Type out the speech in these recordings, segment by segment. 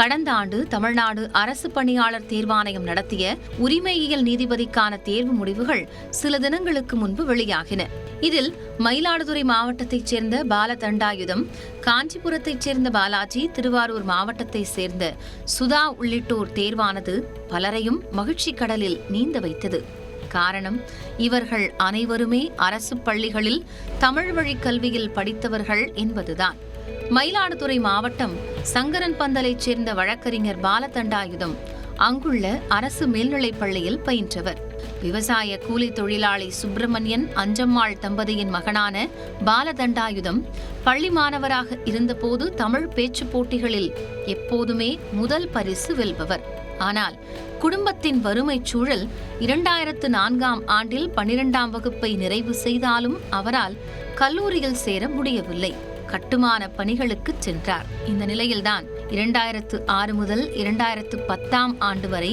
கடந்த ஆண்டு தமிழ்நாடு அரசு பணியாளர் தேர்வாணையம் நடத்திய உரிமையியல் நீதிபதிக்கான தேர்வு முடிவுகள் சில தினங்களுக்கு முன்பு வெளியாகின. இதில் மயிலாடுதுறை மாவட்டத்தைச் சேர்ந்த பாலதண்டாயுதம், காஞ்சிபுரத்தைச் சேர்ந்த பாலாஜி, திருவாரூர் மாவட்டத்தைச் சேர்ந்த சுதா உள்ளிட்டோர் தேர்வானது பலரையும் மகிழ்ச்சி கடலில் நீந்த வைத்தது. காரணம், இவர்கள் அனைவருமே அரசு பள்ளிகளில் தமிழ் வழி கல்வியில் படித்தவர்கள் என்பதுதான். மயிலாடுதுறை மாவட்டம் சங்கரன் பந்தலைச் சேர்ந்த வழக்கறிஞர் பாலதண்டாயுதம் அங்குள்ள அரசு மேல்நிலைப் பள்ளியில் பயின்றவர். விவசாய கூலி தொழிலாளி சுப்பிரமணியன் அஞ்சம்மாள் தம்பதியின் மகனான பாலதண்டாயுதம் பள்ளி மாணவராக இருந்தபோது தமிழ் பேச்சு போட்டிகளில் எப்போதுமே முதல் பரிசு வெல்பவர். ஆனால் குடும்பத்தின் வறுமை சூழல் 2004ஆம் ஆண்டில் 12ஆம் வகுப்பை நிறைவு செய்தாலும் அவரால் கல்லூரியில் சேர முடியவில்லை. கட்டுமான பணிகளுக்கு சென்றார். இந்த நிலையில்தான் 2006 முதல் 2010ஆம் ஆண்டு வரை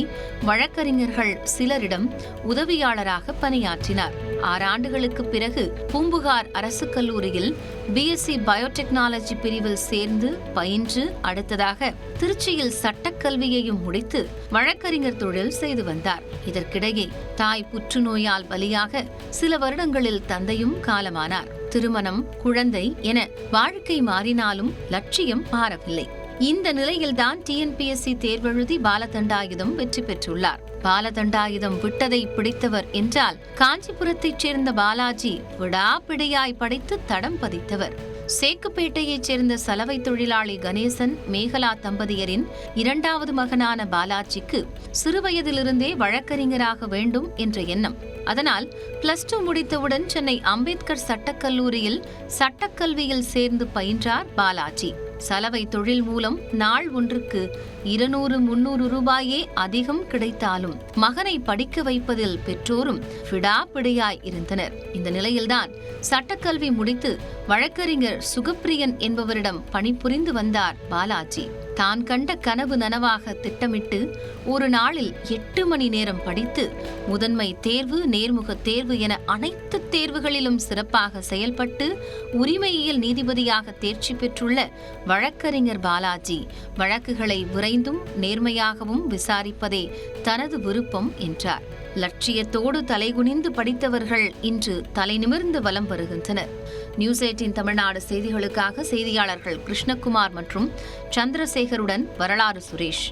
வழக்கறிஞர்கள் சிலரிடம் உதவியாளராக பணியாற்றினார். 6 ஆண்டுகளுக்கு பிறகு பூம்புகார் அரசு கல்லூரியில் பிஎஸ்சி பயோடெக்னாலஜி பிரிவில் சேர்ந்து பயின்று அடுத்ததாக திருச்சியில் சட்டக்கல்வியையும் முடித்து வழக்கறிஞர் தொழில் செய்து வந்தார். இதற்கிடையே தாய் புற்றுநோயால் பலியாக சில வருடங்களில் தந்தையும் காலமானார். திருமணம், குழந்தை என வாழ்க்கை மாறினாலும் லட்சியம் மாறவில்லை. இந்த நிலையில்தான் டிஎன்பிஎஸ்சி தேர்வெழுதி பாலதண்டாயுதம் வெற்றி பெற்றுள்ளார். பாலதண்டாயுதம் விட்டதை பிடித்தவர் என்றால் காஞ்சிபுரத்தைச் சேர்ந்த பாலாஜி விடாப்பிடியாய் படித்து தடம் பதித்தவர். சேக்குப்பேட்டையைச் சேர்ந்த சலவை தொழிலாளி கணேசன், மேகலா தம்பதியரின் 2வது மகனான பாலாஜிக்கு சிறுவயதிலிருந்தே வழக்கறிஞராக வேண்டும் என்ற எண்ணம். அதனால் +2 முடித்தவுடன் சென்னை அம்பேத்கர் சட்டக்கல்லூரியில் சட்டக்கல்வியில் சேர்ந்து பயின்றார் பாலாஜி. சலவை தொழில் மூலம் நாள் ஒன்றுக்கு 200-300 ரூபாயே அதிகம் கிடைத்தாலும் மகனை படிக்க வைப்பதில் பெற்றோரும் விடாப்பிடியாய் இருந்தனர். இந்த நிலையில்தான் சட்டக்கல்வி முடித்து வழக்கறிஞர் சுகப்பிரியன் என்பவரிடம் பணிபுரிந்து வந்தார் பாலாஜி. தான் கண்ட கனவு நனவாக திட்டமிட்டு ஒரு நாளில் 8 மணி நேரம் படித்து முதன்மை தேர்வு, நேர்முக தேர்வு என அனைத்து தேர்வுகளிலும் சிறப்பாக செயல்பட்டு உரிமையியல் நீதிபதியாக தேர்ச்சி பெற்றுள்ள வழக்கறிஞர் பாலாஜி வழக்குகளை விரைந்தும் நேர்மையாகவும் விசாரிப்பதே தனது விருப்பம் என்றார். லட்சியத்தோடு தலைகுனிந்து படித்தவர்கள் இன்று தலைநிமிர்ந்து வலம் வருகின்றனர். நியூஸ் 18 தமிழ்நாடு செய்திகளுக்காக செய்தியாளர்கள் கிருஷ்ணகுமார் மற்றும் சந்திரசேகருடன் வரலாறு சுரேஷ்.